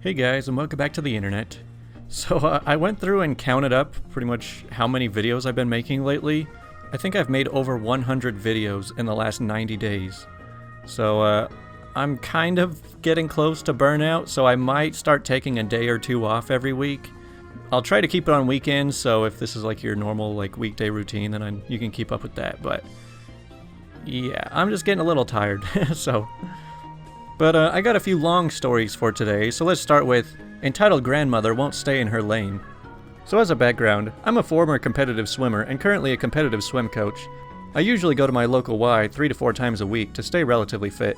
Hey guys, and welcome back to the internet. So I went through and counted up pretty much how many videos I've been making lately. I think I've made over 100 videos in the last 90 days. So I'm kind of getting close to burnout, so I might start taking a day or two off every week. I'll try to keep it on weekends, so if this is like your normal weekday routine, then you can keep up with that. But yeah, I'm just getting a little tired, But I got a few long stories for today, so let's start with Entitled Grandmother Won't Stay in Her Lane. So as a background, I'm a former competitive swimmer and currently a competitive swim coach. I usually go to my local Y 3 to 4 times a week to stay relatively fit.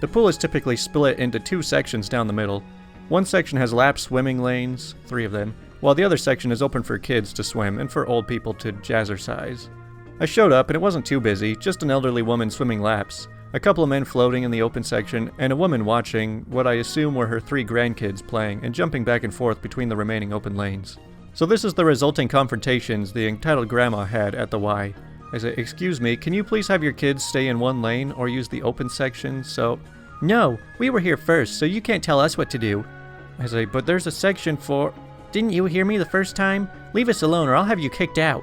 The pool is typically split into 2 sections down the middle. One section has lap swimming lanes, 3 of them, while the other section is open for kids to swim and for old people to jazzercise. I showed up and it wasn't too busy, just an elderly woman swimming laps, a couple of men floating in the open section, and a woman watching what I assume were her 3 grandkids playing and jumping back and forth between the remaining open lanes. So this is the resulting confrontations the entitled grandma had at the Y. I say, "Excuse me, can you please have your kids stay in one lane or use the open section so—" "No, we were here first, so you can't tell us what to do." I say, "But there's a section for—" "Didn't you hear me the first time? Leave us alone or I'll have you kicked out."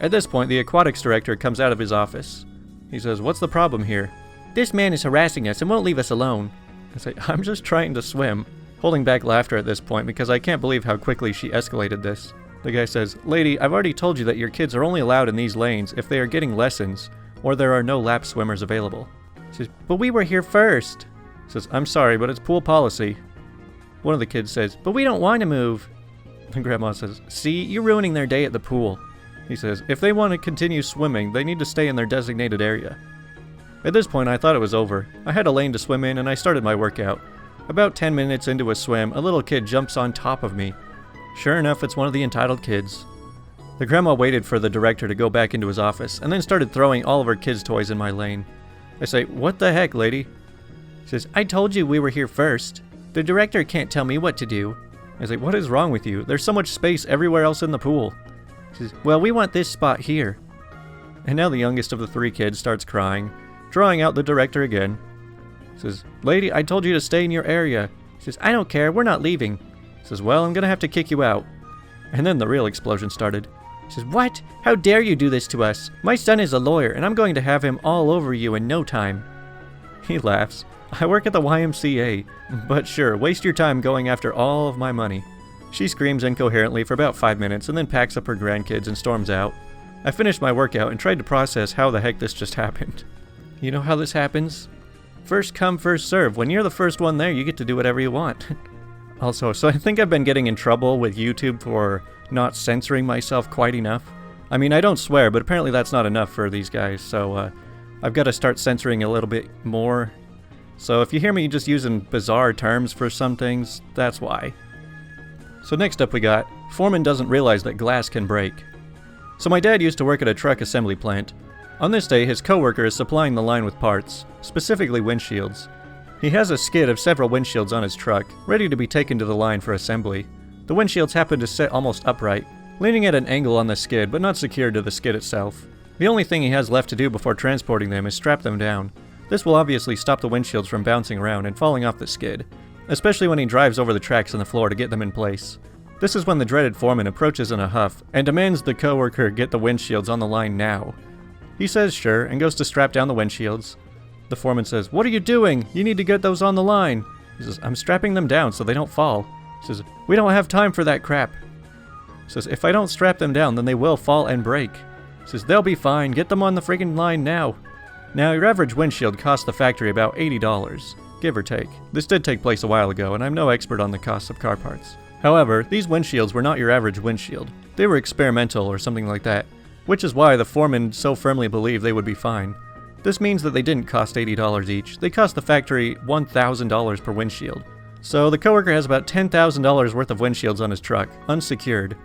At this point, the aquatics director comes out of his office. He says, "What's the problem here?" "This man is harassing us and won't leave us alone." I say, "I'm just trying to swim," holding back laughter at this point because I can't believe how quickly she escalated this. The guy says, "Lady, I've already told you that your kids are only allowed in these lanes if they are getting lessons or there are no lap swimmers available." She says, "But we were here first." He says, "I'm sorry, but it's pool policy." One of the kids says, "But we don't want to move." The grandma says, "See, you're ruining their day at the pool." He says, "If they want to continue swimming, they need to stay in their designated area." At this point, I thought it was over. I had a lane to swim in, and I started my workout. About 10 minutes into a swim, a little kid jumps on top of me. Sure enough, it's one of the entitled kids. The grandma waited for the director to go back into his office, and then started throwing all of her kids' toys in my lane. I say, "What the heck, lady?" She says, "I told you we were here first. The director can't tell me what to do." I say, "What is wrong with you? There's so much space everywhere else in the pool." She says, "Well, we want this spot here." And now the youngest of the 3 kids starts crying, drawing out the director again. He says, "Lady, I told you to stay in your area." He says, "I don't care, we're not leaving." He says, "Well, I'm gonna have to kick you out." And then the real explosion started. He says, "What? How dare you do this to us? My son is a lawyer, and I'm going to have him all over you in no time." He laughs. "I work at the YMCA, but sure, waste your time going after all of my money." She screams incoherently for about 5 minutes and then packs up her grandkids and storms out. I finished my workout and tried to process how the heck this just happened. You know how this happens? First come, first serve. When you're the first one there, you get to do whatever you want. Also, so I think I've been getting in trouble with YouTube for not censoring myself quite enough. I mean, I don't swear, but apparently that's not enough for these guys, so I've got to start censoring a little bit more. So if you hear me just using bizarre terms for some things, that's why. So next up we got, foreman doesn't realize that glass can break. So my dad used to work at a truck assembly plant. On this day, his coworker is supplying the line with parts, specifically windshields. He has a skid of several windshields on his truck, ready to be taken to the line for assembly. The windshields happen to sit almost upright, leaning at an angle on the skid but not secured to the skid itself. The only thing he has left to do before transporting them is strap them down. This will obviously stop the windshields from bouncing around and falling off the skid, especially when he drives over the tracks on the floor to get them in place. This is when the dreaded foreman approaches in a huff and demands the coworker get the windshields on the line now. He says sure and goes to strap down the windshields. The foreman says, "What are you doing? You need to get those on the line." He says, "I'm strapping them down so they don't fall." He says, "We don't have time for that crap." He says, "If I don't strap them down, then they will fall and break." He says, "They'll be fine. Get them on the friggin' line now." Now, your average windshield costs the factory about $80, give or take. This did take place a while ago, and I'm no expert on the costs of car parts. However, these windshields were not your average windshield. They were experimental or something like that, which is why the foreman so firmly believed they would be fine. This means that they didn't cost $80 each. They cost the factory $1,000 per windshield. So the coworker has about $10,000 worth of windshields on his truck, unsecured.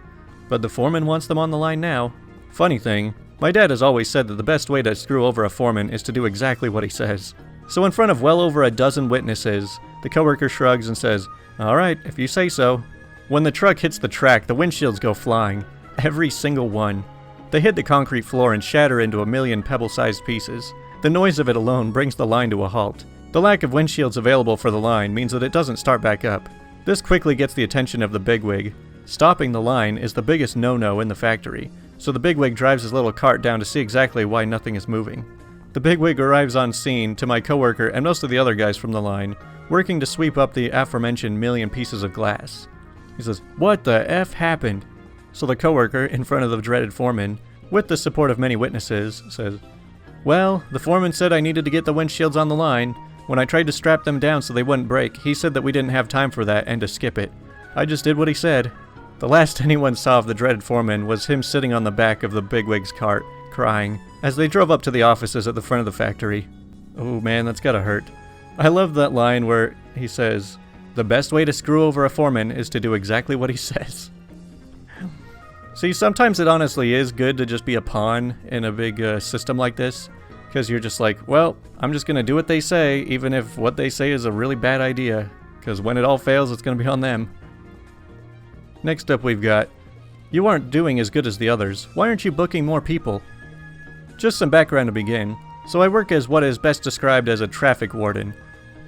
But the foreman wants them on the line now. Funny thing, my dad has always said that the best way to screw over a foreman is to do exactly what he says. So in front of well over a dozen witnesses, the coworker shrugs and says, "All right, if you say so." When the truck hits the track, the windshields go flying. Every single one. They hit the concrete floor and shatter into a million pebble-sized pieces. The noise of it alone brings the line to a halt. The lack of windshields available for the line means that it doesn't start back up. This quickly gets the attention of the bigwig. Stopping the line is the biggest no-no in the factory, so the bigwig drives his little cart down to see exactly why nothing is moving. The bigwig arrives on scene to my coworker and most of the other guys from the line, working to sweep up the aforementioned million pieces of glass. He says, "What the F happened?" So the coworker, in front of the dreaded foreman, with the support of many witnesses, says, "Well, the foreman said I needed to get the windshields on the line. When I tried to strap them down so they wouldn't break, he said that we didn't have time for that and to skip it. I just did what he said." The last anyone saw of the dreaded foreman was him sitting on the back of the bigwig's cart, crying, as they drove up to the offices at the front of the factory. Oh man, that's gotta hurt. I love that line where he says, "The best way to screw over a foreman is to do exactly what he says." See, sometimes it honestly is good to just be a pawn in a big system like this, because you're just like, well, I'm just gonna do what they say, even if what they say is a really bad idea, because when it all fails, it's gonna be on them. Next up we've got, "You aren't doing as good as the others. Why aren't you booking more people?" Just some background to begin. So I work as what is best described as a traffic warden.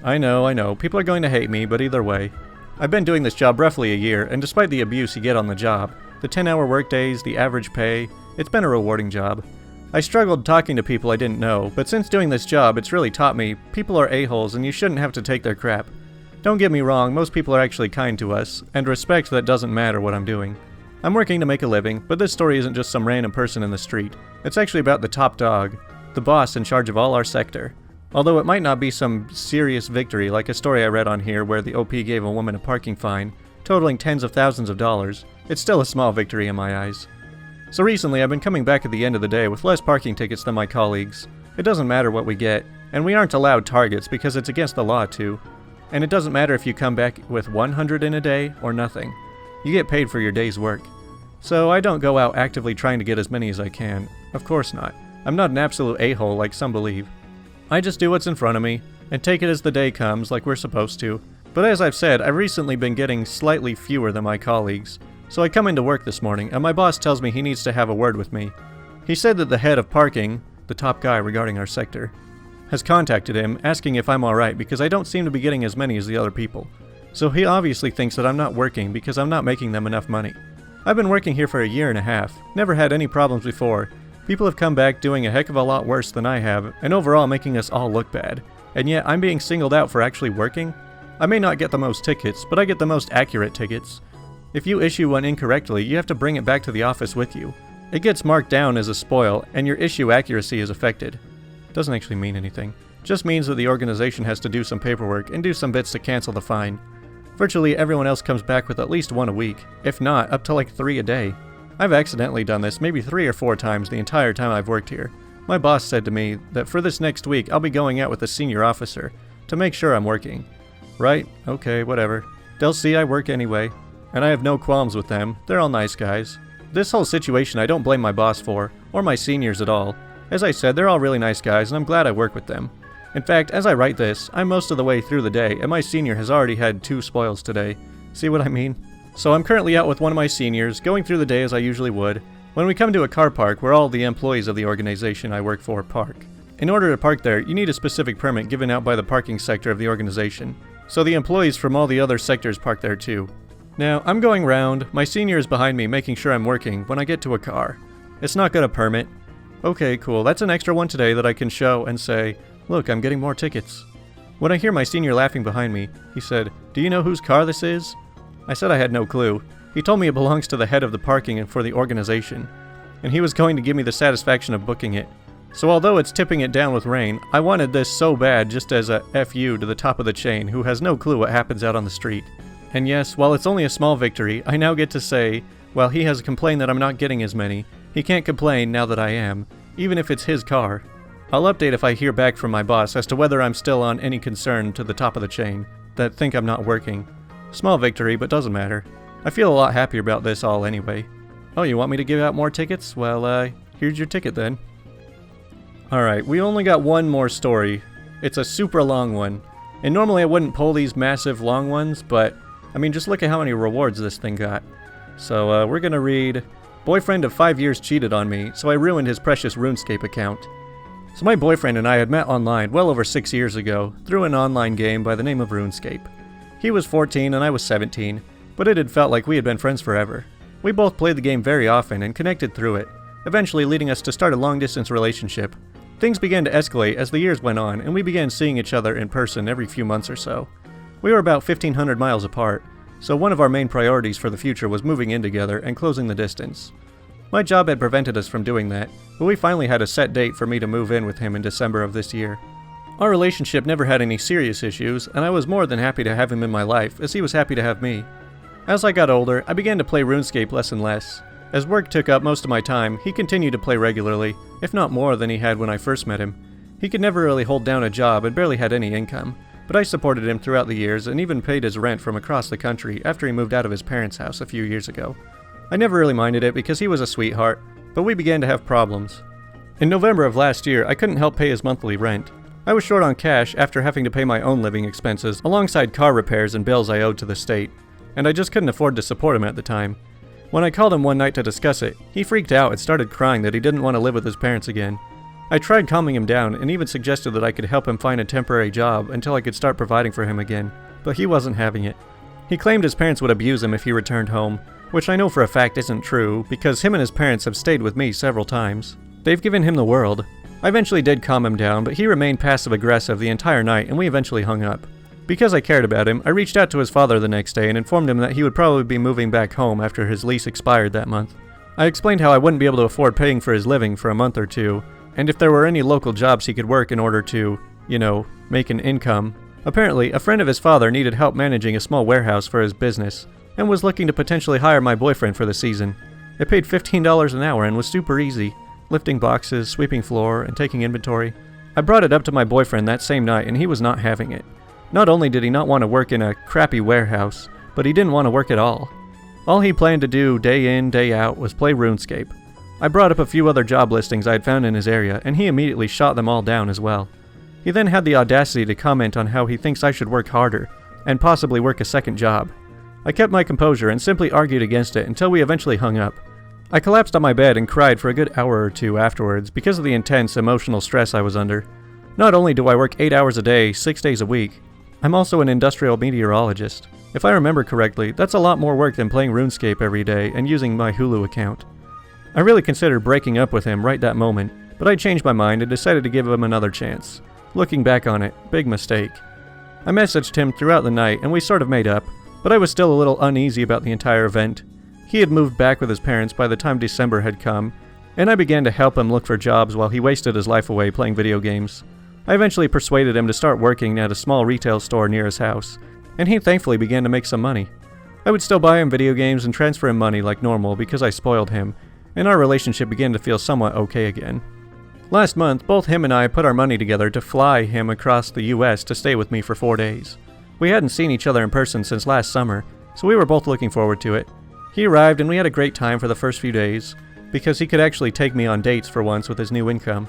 I know, people are going to hate me, but either way. I've been doing this job roughly a year, and despite the abuse you get on the job, the 10-hour workdays, the average pay, it's been a rewarding job. I struggled talking to people I didn't know, but since doing this job, it's really taught me people are a-holes and you shouldn't have to take their crap. Don't get me wrong, most people are actually kind to us, and respect that doesn't matter what I'm doing. I'm working to make a living, but this story isn't just some random person in the street. It's actually about the top dog, the boss in charge of all our sector. Although it might not be some serious victory like a story I read on here where the OP gave a woman a parking fine, totaling tens of thousands of dollars, it's still a small victory in my eyes. So recently I've been coming back at the end of the day with less parking tickets than my colleagues. It doesn't matter what we get, and we aren't allowed targets because it's against the law too. And it doesn't matter if you come back with 100 in a day or nothing. You get paid for your day's work. So I don't go out actively trying to get as many as I can. Of course not. I'm not an absolute a-hole like some believe. I just do what's in front of me, and take it as the day comes like we're supposed to. But as I've said, I've recently been getting slightly fewer than my colleagues. So I come into work this morning, and my boss tells me he needs to have a word with me. He said that the head of parking, the top guy regarding our sector, has contacted him asking if I'm alright because I don't seem to be getting as many as the other people. So he obviously thinks that I'm not working because I'm not making them enough money. I've been working here for a year and a half, never had any problems before. People have come back doing a heck of a lot worse than I have, and overall making us all look bad. And yet I'm being singled out for actually working? I may not get the most tickets, but I get the most accurate tickets. If you issue one incorrectly, you have to bring it back to the office with you. It gets marked down as a spoil, and your issue accuracy is affected. Doesn't actually mean anything. Just means that the organization has to do some paperwork and do some bits to cancel the fine. Virtually everyone else comes back with at least one a week, if not up to like 3 a day. I've accidentally done this maybe 3 or 4 times the entire time I've worked here. My boss said to me that for this next week I'll be going out with a senior officer to make sure I'm working. Right, okay, whatever. They'll see I work anyway, and I have no qualms with them. They're all nice guys. This whole situation I don't blame my boss for, or my seniors at all. As I said, they're all really nice guys, and I'm glad I work with them. In fact, as I write this, I'm most of the way through the day, and my senior has already had 2 spoils today. See what I mean? So I'm currently out with one of my seniors, going through the day as I usually would, when we come to a car park where all the employees of the organization I work for park. In order to park there, you need a specific permit given out by the parking sector of the organization, so the employees from all the other sectors park there too. Now, I'm going round, my senior is behind me making sure I'm working when I get to a car. It's not got a permit. Okay, cool, that's an extra one today that I can show and say, look, I'm getting more tickets. When I hear my senior laughing behind me, he said, do you know whose car this is? I said I had no clue. He told me it belongs to the head of the parking and for the organization, and he was going to give me the satisfaction of booking it. So although it's tipping it down with rain, I wanted this so bad just as a FU to the top of the chain who has no clue what happens out on the street. And yes, while it's only a small victory, I now get to say, while he has complained that I'm not getting as many, he can't complain now that I am, even if it's his car. I'll update if I hear back from my boss as to whether I'm still on any concern to the top of the chain, that think I'm not working. Small victory, but doesn't matter. I feel a lot happier about this all anyway. Oh, you want me to give out more tickets? Well, here's your ticket then. Alright, we only got one more story. It's a super long one. And normally I wouldn't pull these massive long ones, but, I mean, just look at how many rewards this thing got. So, we're gonna read, boyfriend of 5 years cheated on me, so I ruined his precious RuneScape account. So my boyfriend and I had met online well over 6 years ago through an online game by the name of RuneScape. He was 14 and I was 17, but it had felt like we had been friends forever. We both played the game very often and connected through it, eventually leading us to start a long-distance relationship. Things began to escalate as the years went on, and we began seeing each other in person every few months or so. We were about 1,500 miles apart, so one of our main priorities for the future was moving in together and closing the distance. My job had prevented us from doing that, but we finally had a set date for me to move in with him in December of this year. Our relationship never had any serious issues, and I was more than happy to have him in my life, as he was happy to have me. As I got older, I began to play RuneScape less and less. As work took up most of my time, he continued to play regularly, if not more than he had when I first met him. He could never really hold down a job and barely had any income, but I supported him throughout the years and even paid his rent from across the country after he moved out of his parents' house a few years ago. I never really minded it because he was a sweetheart, but we began to have problems. In November of last year, I couldn't help pay his monthly rent. I was short on cash after having to pay my own living expenses alongside car repairs and bills I owed to the state, and I just couldn't afford to support him at the time. When I called him one night to discuss it, he freaked out and started crying that he didn't want to live with his parents again. I tried calming him down and even suggested that I could help him find a temporary job until I could start providing for him again, but he wasn't having it. He claimed his parents would abuse him if he returned home, which I know for a fact isn't true because him and his parents have stayed with me several times. They've given him the world. I eventually did calm him down, but he remained passive-aggressive the entire night and we eventually hung up. Because I cared about him, I reached out to his father the next day and informed him that he would probably be moving back home after his lease expired that month. I explained how I wouldn't be able to afford paying for his living for a month or two, and if there were any local jobs he could work in order to, make an income. Apparently, a friend of his father needed help managing a small warehouse for his business, and was looking to potentially hire my boyfriend for the season. It paid $15 an hour and was super easy, lifting boxes, sweeping floor, and taking inventory. I brought it up to my boyfriend that same night and he was not having it. Not only did he not want to work in a crappy warehouse, but he didn't want to work at all. All he planned to do day in, day out was play RuneScape. I brought up a few other job listings I had found in his area and he immediately shot them all down as well. He then had the audacity to comment on how he thinks I should work harder and possibly work a second job. I kept my composure and simply argued against it until we eventually hung up. I collapsed on my bed and cried for a good hour or two afterwards because of the intense emotional stress I was under. Not only do I work 8 hours a day, 6 days a week, I'm also an industrial meteorologist. If I remember correctly, that's a lot more work than playing RuneScape every day and using my Hulu account. I really considered breaking up with him right that moment, but I changed my mind and decided to give him another chance. Looking back on it, big mistake. I messaged him throughout the night and we sort of made up, but I was still a little uneasy about the entire event. He had moved back with his parents by the time December had come, and I began to help him look for jobs while he wasted his life away playing video games. I eventually persuaded him to start working at a small retail store near his house, and he thankfully began to make some money. I would still buy him video games and transfer him money like normal because I spoiled him, and our relationship began to feel somewhat okay again. Last month, both him and I put our money together to fly him across the US to stay with me for 4 days. We hadn't seen each other in person since last summer, so we were both looking forward to it. He arrived and we had a great time for the first few days, because he could actually take me on dates for once with his new income.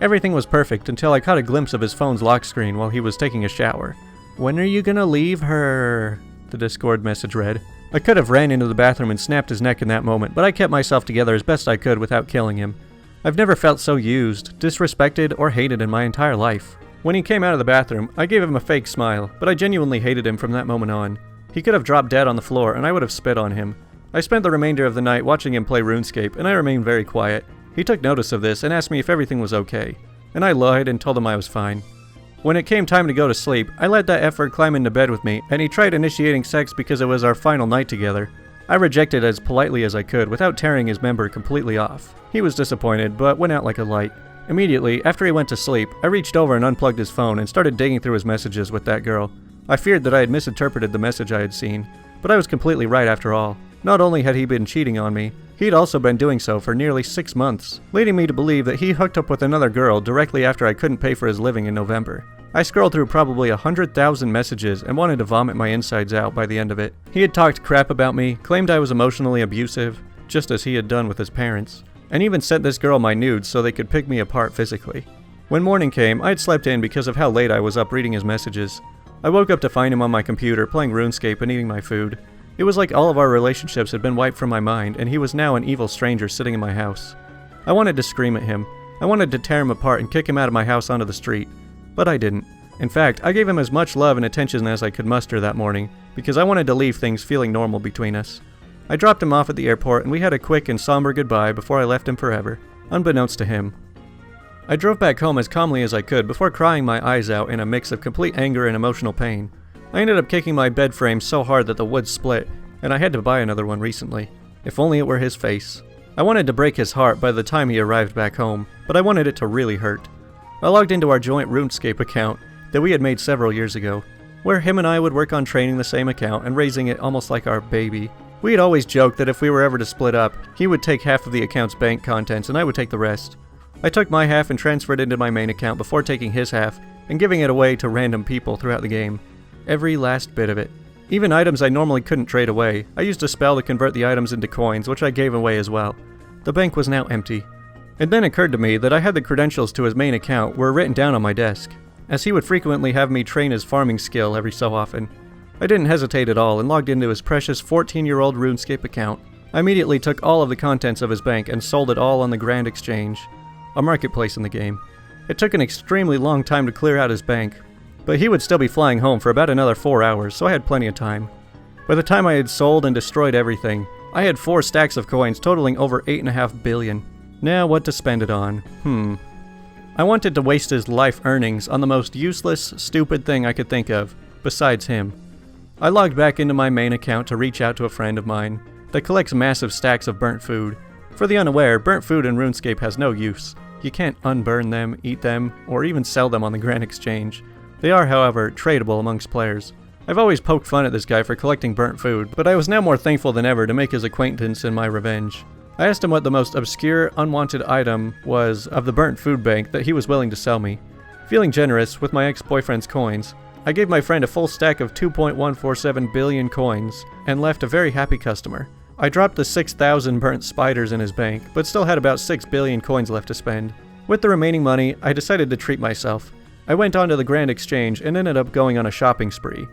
Everything was perfect until I caught a glimpse of his phone's lock screen while he was taking a shower. "When are you gonna leave her?" the Discord message read. I could have ran into the bathroom and snapped his neck in that moment, but I kept myself together as best I could without killing him. I've never felt so used, disrespected, or hated in my entire life. When he came out of the bathroom, I gave him a fake smile, but I genuinely hated him from that moment on. He could have dropped dead on the floor and I would have spit on him. I spent the remainder of the night watching him play RuneScape, and I remained very quiet. He took notice of this and asked me if everything was okay, and I lied and told him I was fine. When it came time to go to sleep, I let that effort climb into bed with me, and he tried initiating sex because it was our final night together. I rejected as politely as I could without tearing his member completely off. He was disappointed, but went out like a light. Immediately, after he went to sleep, I reached over and unplugged his phone and started digging through his messages with that girl. I feared that I had misinterpreted the message I had seen, but I was completely right after all. Not only had he been cheating on me, he'd also been doing so for nearly 6 months, leading me to believe that he hooked up with another girl directly after I couldn't pay for his living in November. I scrolled through probably 100,000 messages and wanted to vomit my insides out by the end of it. He had talked crap about me, claimed I was emotionally abusive, just as he had done with his parents, and even sent this girl my nudes so they could pick me apart physically. When morning came, I had slept in because of how late I was up reading his messages. I woke up to find him on my computer playing RuneScape and eating my food. It was like all of our relationships had been wiped from my mind, and he was now an evil stranger sitting in my house. I wanted to scream at him. I wanted to tear him apart and kick him out of my house onto the street. But I didn't. In fact, I gave him as much love and attention as I could muster that morning, because I wanted to leave things feeling normal between us. I dropped him off at the airport and we had a quick and somber goodbye before I left him forever, unbeknownst to him. I drove back home as calmly as I could before crying my eyes out in a mix of complete anger and emotional pain. I ended up kicking my bed frame so hard that the wood split, and I had to buy another one recently. If only it were his face. I wanted to break his heart by the time he arrived back home, but I wanted it to really hurt. I logged into our joint RuneScape account that we had made several years ago, where him and I would work on training the same account and raising it almost like our baby. We had always joked that if we were ever to split up, he would take half of the account's bank contents and I would take the rest. I took my half and transferred it into my main account before taking his half and giving it away to random people throughout the game. Every last bit of it. Even items I normally couldn't trade away, I used a spell to convert the items into coins, which I gave away as well. The bank was now empty. It then occurred to me that I had the credentials to his main account were written down on my desk, as he would frequently have me train his farming skill every so often. I didn't hesitate at all and logged into his precious 14-year-old RuneScape account. I immediately took all of the contents of his bank and sold it all on the Grand Exchange, a marketplace in the game. It took an extremely long time to clear out his bank, but he would still be flying home for about another 4 hours, so I had plenty of time. By the time I had sold and destroyed everything, I had 4 stacks of coins totaling over 8.5 billion. Now what to spend it on? I wanted to waste his life earnings on the most useless, stupid thing I could think of, besides him. I logged back into my main account to reach out to a friend of mine that collects massive stacks of burnt food. For the unaware, burnt food in RuneScape has no use. You can't unburn them, eat them, or even sell them on the Grand Exchange. They are, however, tradable amongst players. I've always poked fun at this guy for collecting burnt food, but I was now more thankful than ever to make his acquaintance in my revenge. I asked him what the most obscure, unwanted item was of the burnt food bank that he was willing to sell me. Feeling generous with my ex-boyfriend's coins, I gave my friend a full stack of 2.147 billion coins and left a very happy customer. I dropped the 6,000 burnt spiders in his bank, but still had about 6 billion coins left to spend. With the remaining money, I decided to treat myself. I went on to the Grand Exchange and ended up going on a shopping spree.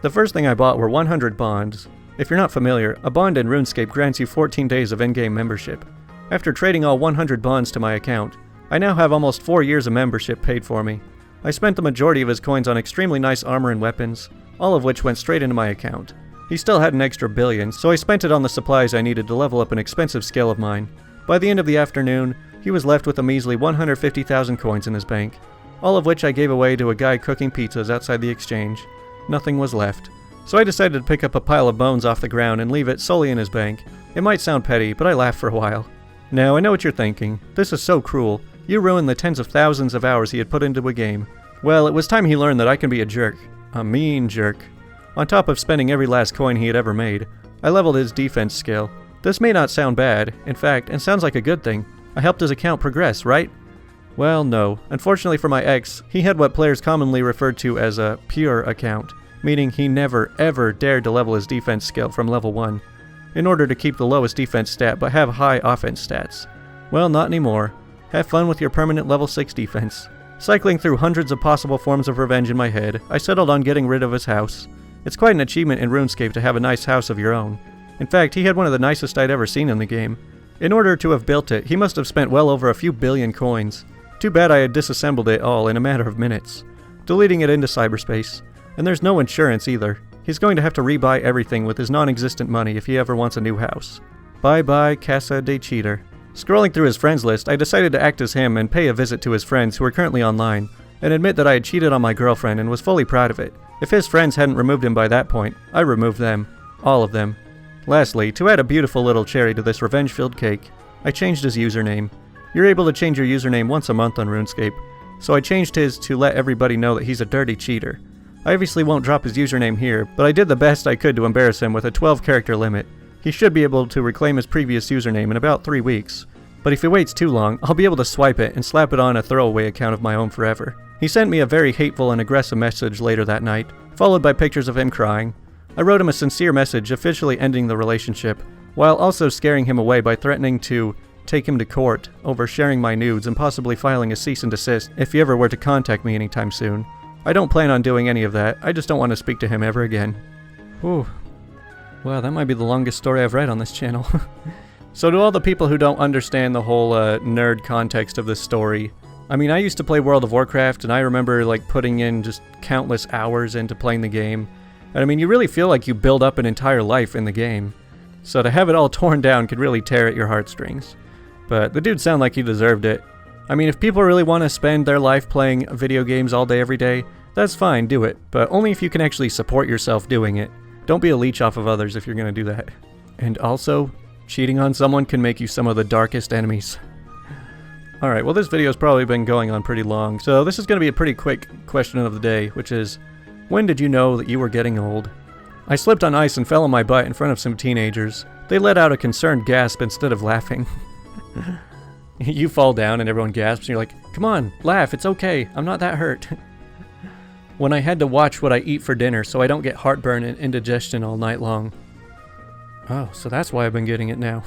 The first thing I bought were 100 bonds. If you're not familiar, a bond in RuneScape grants you 14 days of in-game membership. After trading all 100 bonds to my account, I now have almost 4 years of membership paid for me. I spent the majority of his coins on extremely nice armor and weapons, all of which went straight into my account. He still had an extra billion, so I spent it on the supplies I needed to level up an expensive skill of mine. By the end of the afternoon, he was left with a measly 150,000 coins in his bank, all of which I gave away to a guy cooking pizzas outside the exchange. Nothing was left. So I decided to pick up a pile of bones off the ground and leave it solely in his bank. It might sound petty, but I laughed for a while. Now, I know what you're thinking. This is so cruel. You ruined the tens of thousands of hours he had put into a game. Well, it was time he learned that I can be a jerk. A mean jerk. On top of spending every last coin he had ever made, I leveled his defense skill. This may not sound bad. In fact, it sounds like a good thing. I helped his account progress, right? Well, no. Unfortunately for my ex, he had what players commonly referred to as a pure account, meaning he never ever dared to level his defense skill from level 1, in order to keep the lowest defense stat but have high offense stats. Well, not anymore. Have fun with your permanent level 6 defense. Cycling through hundreds of possible forms of revenge in my head, I settled on getting rid of his house. It's quite an achievement in RuneScape to have a nice house of your own. In fact, he had one of the nicest I'd ever seen in the game. In order to have built it, he must have spent well over a few billion coins. Too bad I had disassembled it all in a matter of minutes, deleting it into cyberspace. And there's no insurance either. He's going to have to rebuy everything with his non-existent money if he ever wants a new house. Bye-bye, Casa de Cheater. Scrolling through his friends list, I decided to act as him and pay a visit to his friends who were currently online, and admit that I had cheated on my girlfriend and was fully proud of it. If his friends hadn't removed him by that point, I removed them. All of them. Lastly, to add a beautiful little cherry to this revenge-filled cake, I changed his username. You're able to change your username once a month on RuneScape, so I changed his to let everybody know that he's a dirty cheater. I obviously won't drop his username here, but I did the best I could to embarrass him with a 12-character limit. He should be able to reclaim his previous username in about 3 weeks, but if he waits too long, I'll be able to swipe it and slap it on a throwaway account of my own forever. He sent me a very hateful and aggressive message later that night, followed by pictures of him crying. I wrote him a sincere message officially ending the relationship, while also scaring him away by threatening to take him to court over sharing my nudes and possibly filing a cease and desist if he ever were to contact me anytime soon. I don't plan on doing any of that, I just don't want to speak to him ever again. Whew. Wow, that might be the longest story I've read on this channel. So to all the people who don't understand the whole nerd context of this story, I mean, I used to play World of Warcraft, and I remember like putting in just countless hours into playing the game. And I mean, you really feel like you build up an entire life in the game. So to have it all torn down could really tear at your heartstrings. But the dude sounded like he deserved it. I mean, if people really want to spend their life playing video games all day every day, that's fine, do it. But only if you can actually support yourself doing it. Don't be a leech off of others if you're going to do that. And also, cheating on someone can make you some of the darkest enemies. Alright, well this video's probably been going on pretty long, so this is going to be a pretty quick question of the day, which is, when did you know that you were getting old? I slipped on ice and fell on my butt in front of some teenagers. They let out a concerned gasp instead of laughing. You fall down and everyone gasps and you're like, come on, laugh, it's okay, I'm not that hurt. When I had to watch what I eat for dinner so I don't get heartburn and indigestion all night long. Oh, so that's why I've been getting it now.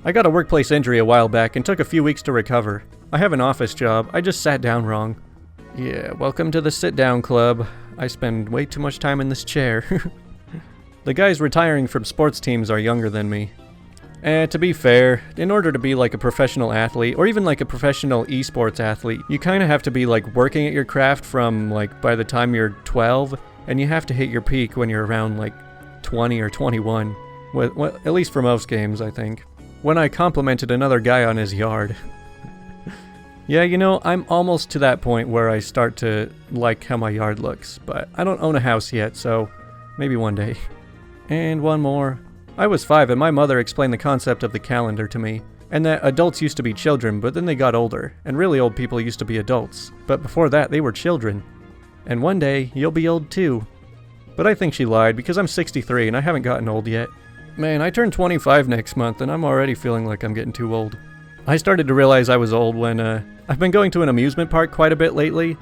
I got a workplace injury a while back and took a few weeks to recover. I have an office job, I just sat down wrong. Yeah, welcome to the sit-down club. I spend way too much time in this chair. The guys retiring from sports teams are younger than me. To be fair, in order to be like a professional athlete, or even like a professional esports athlete, you kind of have to be like working at your craft from like by the time you're 12, and you have to hit your peak when you're around like 20 or 21. Well, at least for most games, I think. When I complimented another guy on his yard. Yeah, you know, I'm almost to that point where I start to like how my yard looks, but I don't own a house yet, so maybe one day. And one more. I was 5 and my mother explained the concept of the calendar to me, and that adults used to be children, but then they got older, and really old people used to be adults, but before that they were children. And one day, you'll be old too. But I think she lied, because I'm 63 and I haven't gotten old yet. Man, I turn 25 next month and I'm already feeling like I'm getting too old. I started to realize I was old when, I've been going to an amusement park quite a bit lately.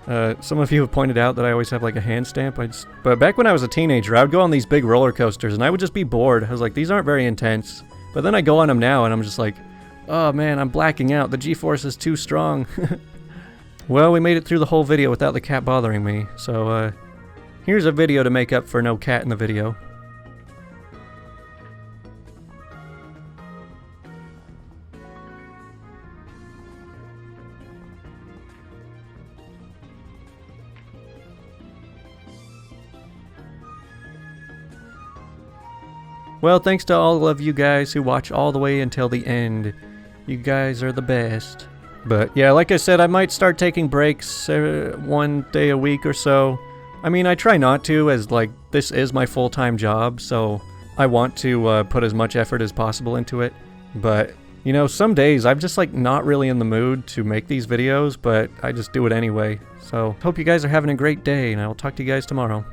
Some of you have pointed out that I always have like a hand stamp. But back when I was a teenager, I would go on these big roller coasters and I would just be bored. I was like, these aren't very intense. But then I go on them now and I'm just like, oh man, I'm blacking out. The G-force is too strong. Well, we made it through the whole video without the cat bothering me. So, here's a video to make up for no cat in the video. Well, thanks to all of you guys who watch all the way until the end. You guys are the best. But yeah, like I said, I might start taking breaks one day a week or so. I mean, I try not to, as like, this is my full-time job, so I want to put as much effort as possible into it. But, you know, some days I'm just like not really in the mood to make these videos, but I just do it anyway. So, hope you guys are having a great day, and I'll talk to you guys tomorrow.